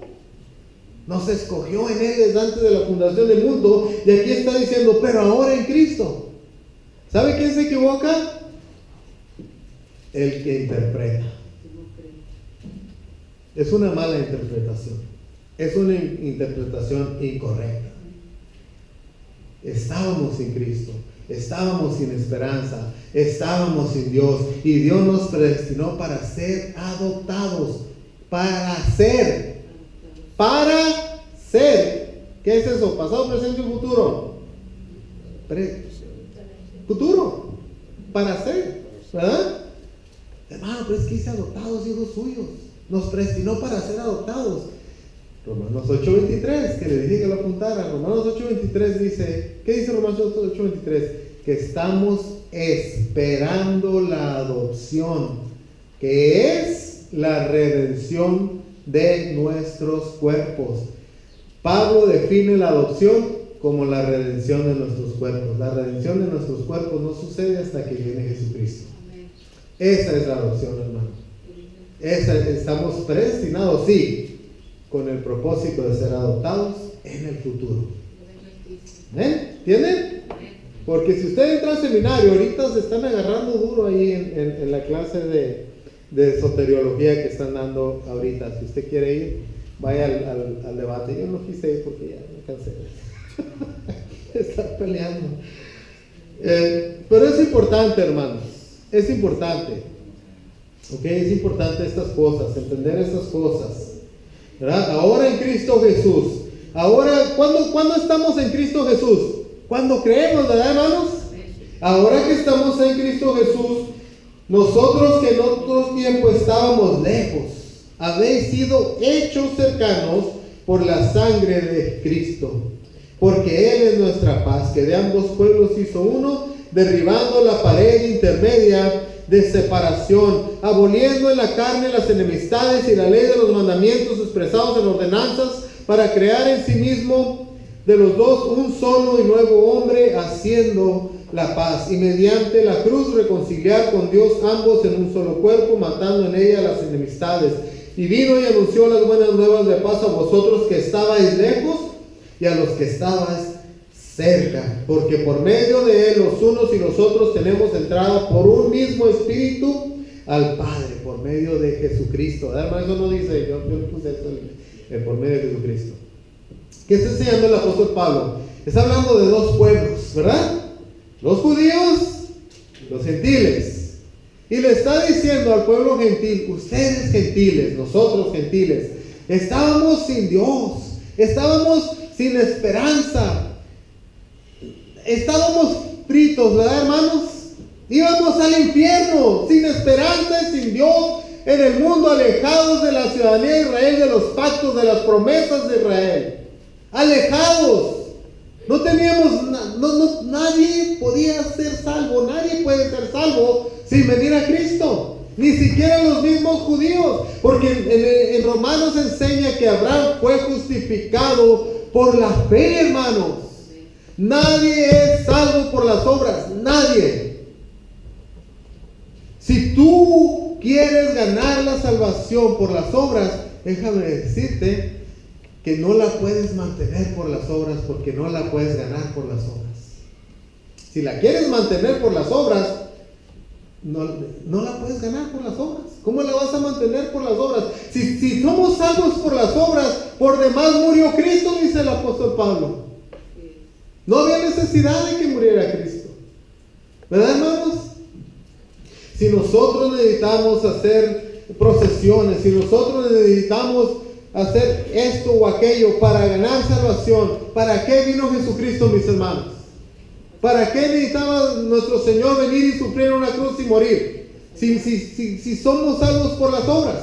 No se escogió en Él desde antes de la fundación del mundo. Y aquí está diciendo, pero ahora en Cristo. ¿Sabe quién se equivoca? El que interpreta. Es una mala interpretación. Es una interpretación incorrecta. Estábamos sin Cristo, estábamos sin esperanza, estábamos sin Dios, y Dios nos predestinó para ser adoptados. Para ser. ¿Qué es eso? ¿Pasado, presente y futuro? Futuro. Para ser, ¿verdad? Hermano, pero es que dice adoptados, hijos suyos. Nos predestinó para ser adoptados. Romanos 8:23, que le dije que lo apuntara. Romanos 8:23 dice, ¿qué dice Romanos 8:23? Que estamos esperando la adopción, que es la redención de nuestros cuerpos. Pablo define la adopción como la redención de nuestros cuerpos. La redención de nuestros cuerpos no sucede hasta que viene Jesucristo. Esa es la adopción, hermano. Estamos predestinados, sí, con el propósito de ser adoptados en el futuro. ¿Entienden? Porque si usted entra al seminario, ahorita se están agarrando duro ahí en la clase de soteriología que están dando ahorita. Si usted quiere ir, vaya al debate. Yo no quise ir porque ya me cansé de estar peleando. Pero es importante, hermanos. Es importante. ¿Ok? Es importante estas cosas, entender estas cosas, ¿verdad? Ahora en Cristo Jesús. Ahora, ¿cuándo estamos en Cristo Jesús? Cuando creemos, ¿verdad, hermanos? Ahora que estamos en Cristo Jesús, nosotros que en otro tiempo estábamos lejos, habéis sido hechos cercanos por la sangre de Cristo, porque Él es nuestra paz, que de ambos pueblos hizo uno, derribando la pared intermedia de separación, aboliendo en la carne las enemistades y la ley de los mandamientos expresados en ordenanzas, para crear en sí mismo de los dos un solo y nuevo hombre, haciendo la paz, y mediante la cruz reconciliar con Dios ambos en un solo cuerpo, matando en ella las enemistades. Y vino y anunció las buenas nuevas de paz a vosotros que estabais lejos y a los que estabais cerca, porque por medio de él los unos y los otros tenemos entrada por un mismo espíritu al Padre, por medio de Jesucristo. Además, eso no dice, yo puse eso por medio de Jesucristo. ¿Qué está enseñando el apóstol Pablo? Está hablando de dos pueblos, ¿verdad? Los judíos, los gentiles. Y le está diciendo al pueblo gentil, ustedes gentiles, nosotros gentiles, estábamos sin Dios, estábamos sin esperanza, estábamos fritos, ¿verdad, hermanos? Íbamos al infierno, sin esperanza y sin Dios, en el mundo, alejados de la ciudadanía de Israel, de los pactos, de las promesas de Israel, alejados. No teníamos, nadie podía ser salvo, nadie puede ser salvo sin venir a Cristo, ni siquiera los mismos judíos, porque en Romanos enseña que Abraham fue justificado por la fe, hermanos. Nadie es salvo por las obras, nadie. Si tú quieres ganar la salvación por las obras, déjame decirte que no la puedes mantener por las obras, porque no la puedes ganar por las obras. Si la quieres mantener por las obras, no la puedes ganar por las obras. ¿Cómo la vas a mantener por las obras? Si somos salvos por las obras, por demás murió Cristo, dice el apóstol Pablo. No había necesidad de que muriera Cristo, ¿verdad, hermanos? Si nosotros necesitamos hacer procesiones, si nosotros necesitamos hacer esto o aquello para ganar salvación, ¿para qué vino Jesucristo, mis hermanos? ¿Para qué necesitaba nuestro Señor venir y sufrir en una cruz y morir? Si somos salvos por las obras,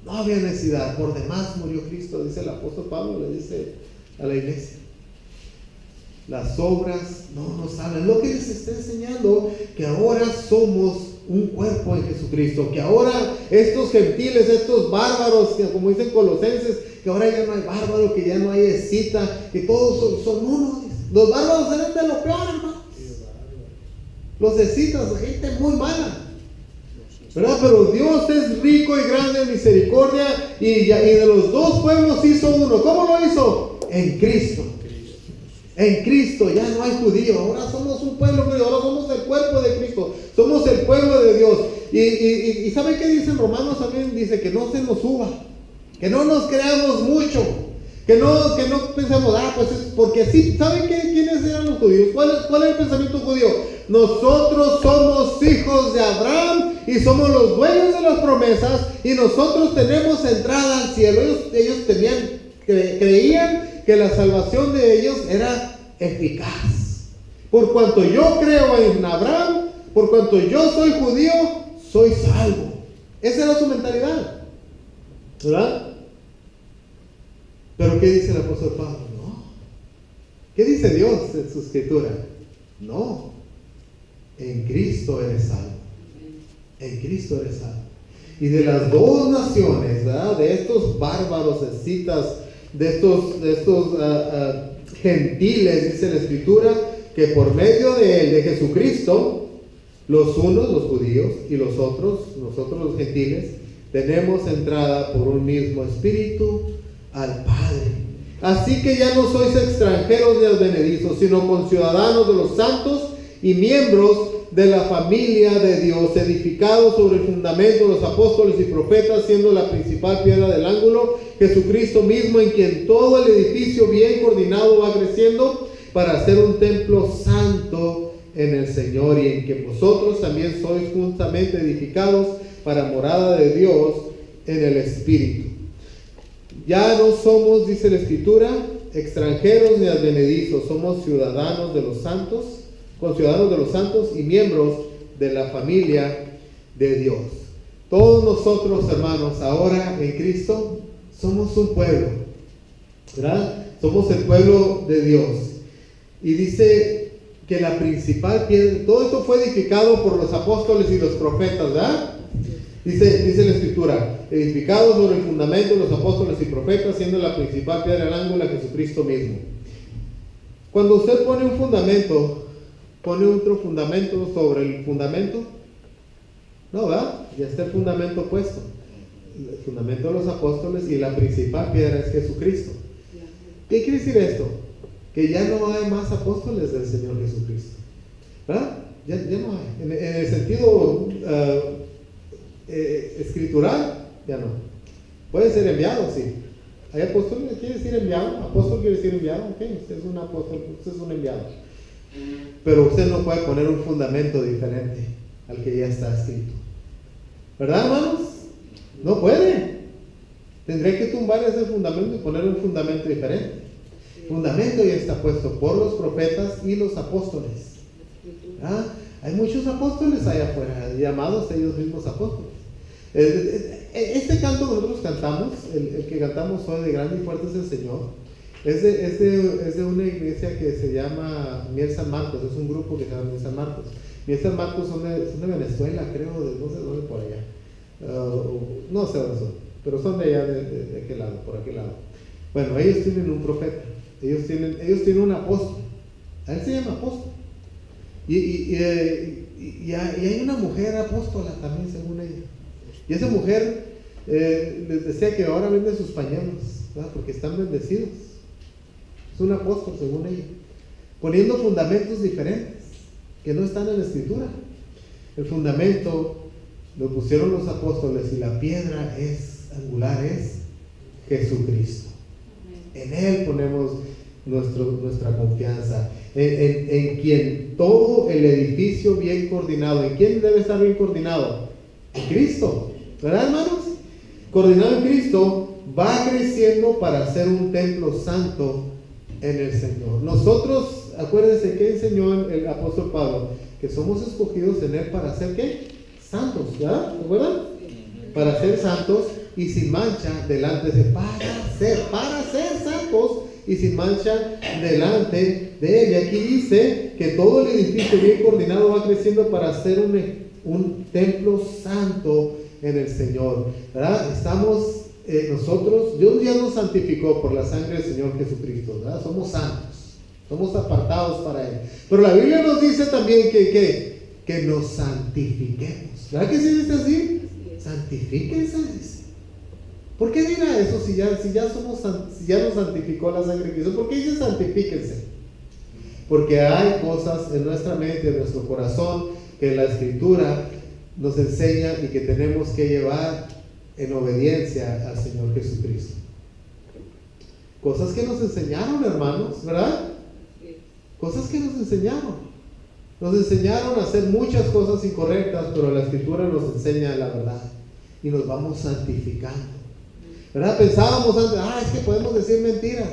no había necesidad. Por demás murió Cristo, dice el apóstol Pablo, le dice a la iglesia. Las obras no nos hablan. Lo que les está enseñando, que ahora somos un cuerpo en Jesucristo, que ahora estos gentiles, estos bárbaros, que como dicen Colosenses, que ahora ya no hay bárbaro, que ya no hay escita, que todos son uno. Los bárbaros eran de lo peor, hermanos. Los escitas, gente muy mala, ¿verdad? Pero Dios es rico y grande en misericordia, y de los dos pueblos hizo uno. ¿Cómo lo hizo? En Cristo. En Cristo ya no hay judío, ahora somos un pueblo judío, ahora somos el cuerpo de Cristo, somos el pueblo de Dios. Y ¿sabe qué dice en Romanos? También dice que no se nos suba, que no nos creamos mucho, que no pensemos, pues es porque sí. ¿Saben quiénes eran los judíos? ¿Cuál es el pensamiento judío? Nosotros somos hijos de Abraham y somos los dueños de las promesas, y nosotros tenemos entrada al cielo. Ellos creían que la salvación de ellos era eficaz. Por cuanto yo creo en Abraham, por cuanto yo soy judío, soy salvo. Esa era su mentalidad, ¿verdad? Pero ¿qué dice el apóstol Pablo? No. ¿Qué dice Dios en su escritura? No. En Cristo eres salvo. En Cristo eres salvo. Y de las dos naciones, ¿verdad? De estos bárbaros escitas, de estos gentiles, dice la escritura, que por medio de él, de Jesucristo, los unos, los judíos, y los otros, nosotros los gentiles, tenemos entrada por un mismo espíritu al Padre. Así que ya no sois extranjeros ni advenedizos, sino conciudadanos de los santos y miembros de la familia de Dios, edificados sobre el fundamento de los apóstoles y profetas, siendo la principal piedra del ángulo Jesucristo mismo, en quien todo el edificio bien coordinado va creciendo para hacer un templo santo en el Señor, y en que vosotros también sois juntamente edificados para morada de Dios en el Espíritu. Ya no somos, dice la escritura, extranjeros ni advenedizos, somos ciudadanos de los santos, conciudadanos de los santos y miembros de la familia de Dios. Todos nosotros, hermanos, ahora en Cristo somos un pueblo, ¿verdad? Somos el pueblo de Dios. Y dice que la principal piedra, todo esto fue edificado por los apóstoles y los profetas, ¿verdad? Dice la escritura, edificado sobre el fundamento de los apóstoles y profetas, siendo la principal piedra del ángulo Jesucristo mismo. Cuando usted pone un fundamento, pone otro fundamento sobre el fundamento. No, ¿verdad? Ya está el fundamento puesto. El fundamento de los apóstoles y la principal piedra es Jesucristo. ¿Qué quiere decir esto? Que ya no hay más apóstoles del Señor Jesucristo. ¿Verdad? Ya no hay. En el sentido escritural, ya no. Puede ser enviado, sí. ¿Hay apóstol? ¿Quiere decir enviado? Apóstol quiere decir enviado. Ok, usted es un apóstol, usted es un enviado. Pero usted no puede poner un fundamento diferente al que ya está escrito. ¿Verdad, hermanos? No puede. Tendría que tumbar ese fundamento y poner un fundamento diferente. El fundamento ya está puesto por los profetas y los apóstoles. ¿Ah? Hay muchos apóstoles allá afuera, llamados ellos mismos apóstoles. Este canto nosotros cantamos, el que cantamos hoy de grande y fuerte es el Señor, es de una iglesia que se llama Miel San Marcos, es un grupo que se llama Miel San Marcos. Miel San Marcos son de Venezuela, creo, no sé dónde por allá, no sé dónde son, pero son de allá, de aquel lado, por aquel lado. Bueno, ellos tienen un profeta, ellos tienen un apóstol, a él se llama apóstol. Y hay una mujer apóstola también, según ella. Y esa mujer les decía que ahora vende sus pañuelos, ¿verdad? Porque están bendecidos. Es un apóstol, según ella, poniendo fundamentos diferentes que no están en la escritura. El fundamento lo pusieron los apóstoles y la piedra angular es Jesucristo. En Él ponemos nuestra confianza, en quien todo el edificio bien coordinado. ¿En quién debe estar bien coordinado? En Cristo, ¿verdad, hermanos? Coordinado en Cristo, va creciendo para ser un templo santo en el Señor. Nosotros, acuérdense que enseñó el apóstol Pablo, que somos escogidos en Él para ser ¿qué? Santos, ¿verdad? ¿Se acuerdan? Para ser santos y sin mancha delante de para ser santos y sin mancha delante de Él. Y aquí dice que todo el edificio bien coordinado va creciendo para ser un templo santo en el Señor, ¿verdad? Estamos nosotros, Dios ya nos santificó por la sangre del Señor Jesucristo, ¿verdad? Somos santos, somos apartados para Él. Pero la Biblia nos dice también que nos santifiquemos, ¿verdad que sí dice así? Santifíquense, dice. ¿Por qué dirá eso si ya nos santificó la sangre de Cristo? ¿Por qué dice santifíquense? Porque hay cosas en nuestra mente, en nuestro corazón, que la Escritura nos enseña y que tenemos que llevar en obediencia al Señor Jesucristo. Cosas que nos enseñaron, hermanos, ¿verdad? Cosas que nos enseñaron. Nos enseñaron a hacer muchas cosas incorrectas, pero la Escritura nos enseña la verdad y nos vamos santificando, ¿verdad? Pensábamos antes, es que podemos decir mentiras.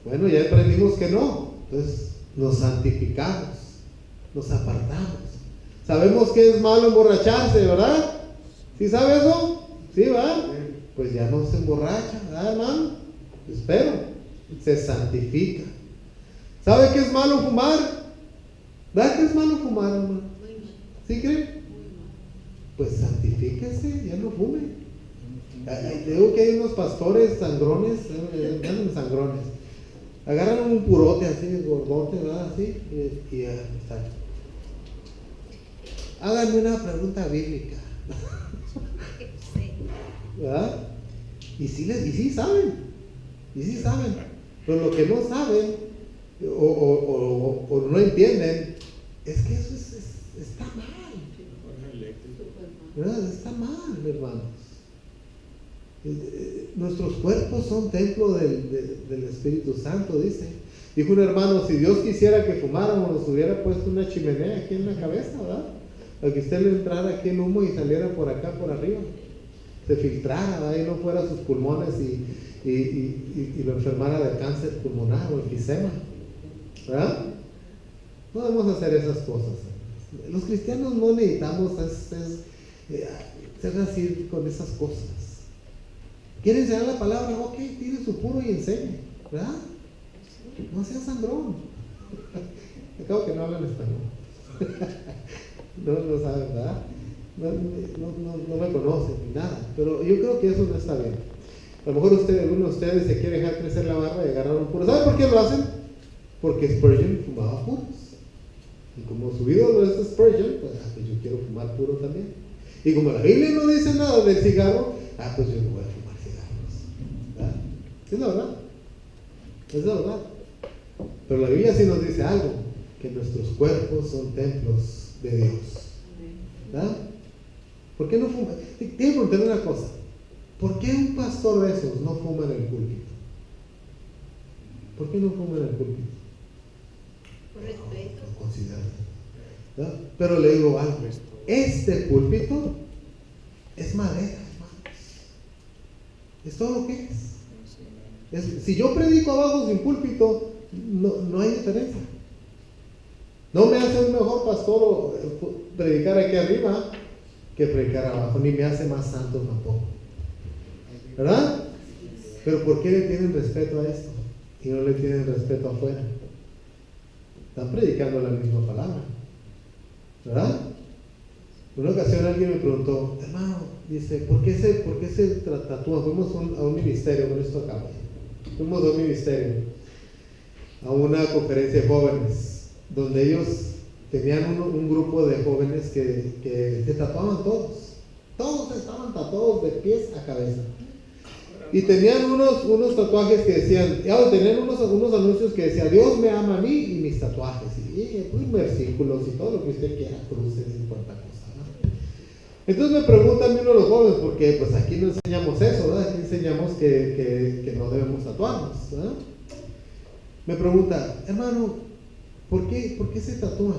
Bueno, ya aprendimos que no. Entonces nos santificamos, nos apartamos. Sabemos que es malo emborracharse, ¿verdad? ¿Sí sabe eso? ¿Sí, verdad? Pues ya no se emborracha, ¿verdad, hermano? Espero. Se santifica. ¿Sabe que es malo fumar? ¿Verdad que es malo fumar, hermano? ¿Sí cree? Pues santifíquese, ya no fume. Digo que hay unos pastores sangrones, sangrones. Agarran un purote así, gordote, ¿verdad? Así, y está. Háganme una pregunta bíblica. ¿Verdad? Y sí saben. Pero lo que no saben o no entienden es que eso está mal. ¿Verdad? Está mal, hermanos. Nuestros cuerpos son templo del Espíritu Santo, dice. Dijo un hermano, si Dios quisiera que fumáramos, nos hubiera puesto una chimenea aquí en la cabeza, ¿verdad? Para que usted le entrara aquí el humo y saliera por acá, por arriba. Se filtrara, ¿verdad? Y no fuera a sus pulmones y lo enfermara de cáncer pulmonar o enfisema, ¿verdad? No debemos hacer esas cosas. Los cristianos no necesitamos ser así con esas cosas. ¿Quiere enseñar la palabra? Ok, tire su puro y enseñe, ¿verdad? No sea sangrón. Acabo que no hablan español. No saben, ¿verdad? No me conocen ni nada. Pero yo creo que eso no está bien. A lo mejor alguno de ustedes se quiere dejar crecer la barba y agarrar un puro. ¿Sabe por qué lo hacen? Porque Spurgeon fumaba puros. Y como su ídolo es Spurgeon, pues yo quiero fumar puro también. Y como la Biblia no dice nada del cigarro, pues yo no voy a fumar cigarros. ¿Verdad? Es la verdad. Es la verdad. Pero la Biblia sí nos dice algo, que nuestros cuerpos son templos de Dios. ¿Verdad? ¿Por qué no fuma? Tiene que preguntarle una cosa. ¿Por qué un pastor de esos no fuma en el púlpito? ¿Por qué no fuma en el púlpito? Por respeto. No considera. ¿Verdad? Pero le digo algo. Este púlpito es madera, hermanos. Es todo lo que es. Si yo predico abajo sin púlpito, no hay diferencia. No me hace un mejor pastor predicar aquí arriba que predicar abajo, ni me hace más santo tampoco. ¿Verdad? Pero ¿por qué le tienen respeto a esto y no le tienen respeto afuera? Están predicando la misma palabra. ¿Verdad? En una ocasión alguien me preguntó, hermano, dice, ¿por qué se tatúa? Fuimos a un ministerio, con esto acaba. Fuimos a un ministerio, a una conferencia de jóvenes, donde ellos tenían un grupo de jóvenes que se tatuaban todos. Todos estaban tatuados de pies a cabeza. Y tenían unos tatuajes que decían, tenían unos anuncios que decían, Dios me ama a mí y mis tatuajes. Y pues, versículos y todo lo que usted quiera, cruces y cuanta cosa, ¿no? Entonces me preguntan uno de los jóvenes, porque pues aquí no enseñamos eso, ¿verdad? Aquí enseñamos que no debemos tatuarnos, ¿verdad? Me pregunta, hermano, ¿por qué se tatúan?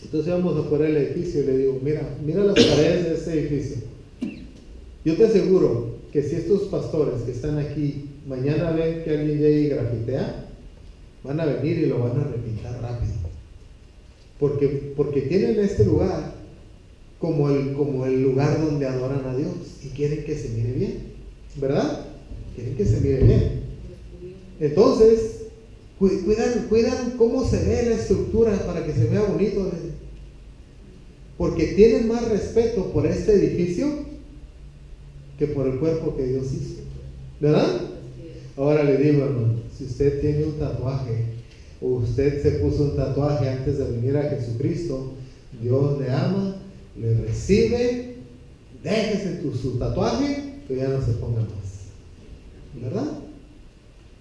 Entonces vamos afuera del edificio y le digo, mira las paredes de ese edificio. Yo te aseguro que si estos pastores que están aquí mañana ven que alguien llega y grafitea, van a venir y lo van a repintar rápido. Porque tienen este lugar como el lugar donde adoran a Dios y quieren que se mire bien, ¿verdad? Quieren que se mire bien. Entonces, cuidan cómo se ve la estructura para que se vea bonito. Porque tienen más respeto por este edificio que por el cuerpo que Dios hizo, ¿verdad? Ahora le digo, hermano, si usted tiene un tatuaje o usted se puso un tatuaje antes de venir a Jesucristo, Dios le ama, le recibe, déjese su tatuaje, pero ya no se ponga más, ¿verdad?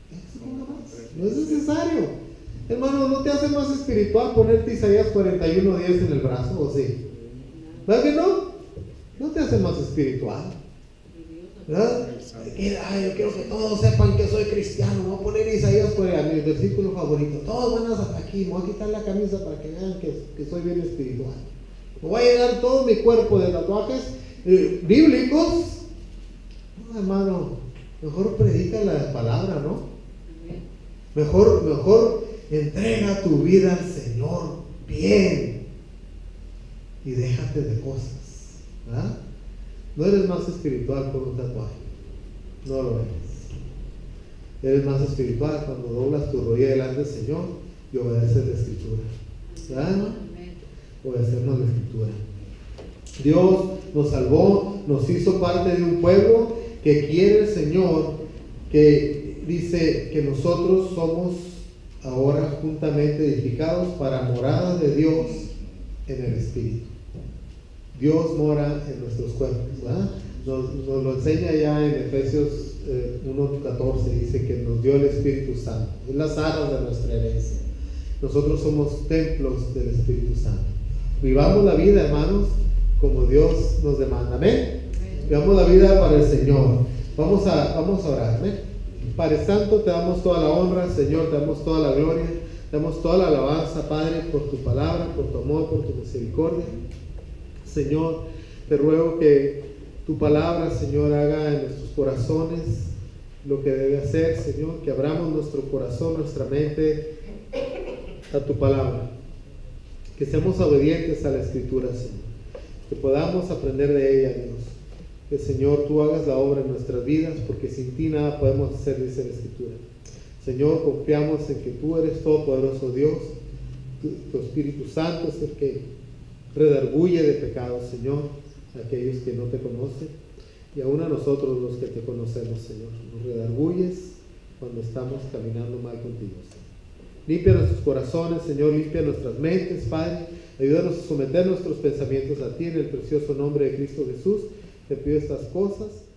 Ya no se ponga más, no es necesario. Hermano, ¿no te hace más espiritual ponerte Isaías 41:10 en el brazo, o sí? ¿Verdad que no? No te hace más espiritual, ¿verdad? Yo quiero que todos sepan que soy cristiano. Voy a poner Isaías por mi versículo favorito. Todos van a aquí, me voy a quitar la camisa para que vean que soy bien espiritual. Me voy a llenar todo mi cuerpo de tatuajes bíblicos. No, hermano, mejor predica la palabra, ¿no? Mejor entrega tu vida al Señor bien y déjate de cosas, ¿verdad? No eres más espiritual por un tatuaje, no lo eres. Eres más espiritual cuando doblas tu rodilla delante del Señor y obedeces la Escritura, ¿verdad? Obedecernos la Escritura. Dios nos salvó, nos hizo parte de un pueblo que quiere el Señor, que dice que nosotros somos ahora juntamente edificados para morada de Dios en el Espíritu. Dios mora en nuestros cuerpos, ¿verdad? Nos lo enseña ya en Efesios 1:14, dice que nos dio el Espíritu Santo, es las aras de nuestra herencia. Nosotros somos templos del Espíritu Santo. Vivamos la vida, hermanos, como Dios nos demanda, amén. Vivamos la vida para el Señor. Vamos a orar, amén. Padre Santo, te damos toda la honra, Señor, te damos toda la gloria, te damos toda la alabanza, Padre, por tu palabra, por tu amor, por tu misericordia. Señor, te ruego que tu palabra, Señor, haga en nuestros corazones lo que debe hacer, Señor, que abramos nuestro corazón, nuestra mente a tu palabra, que seamos obedientes a la Escritura, Señor, que podamos aprender de ella, Dios, que, Señor, tú hagas la obra en nuestras vidas, porque sin ti nada podemos hacer, dice la Escritura. Señor, confiamos en que tú eres todopoderoso Dios, tu Espíritu Santo es el que redarguye de pecados, Señor, a aquellos que no te conocen y aún a nosotros los que te conocemos, Señor. Nos redarguyes cuando estamos caminando mal contigo, Señor. Limpia nuestros corazones, Señor, limpia nuestras mentes, Padre. Ayúdanos a someter nuestros pensamientos a ti en el precioso nombre de Cristo Jesús. Te pido estas cosas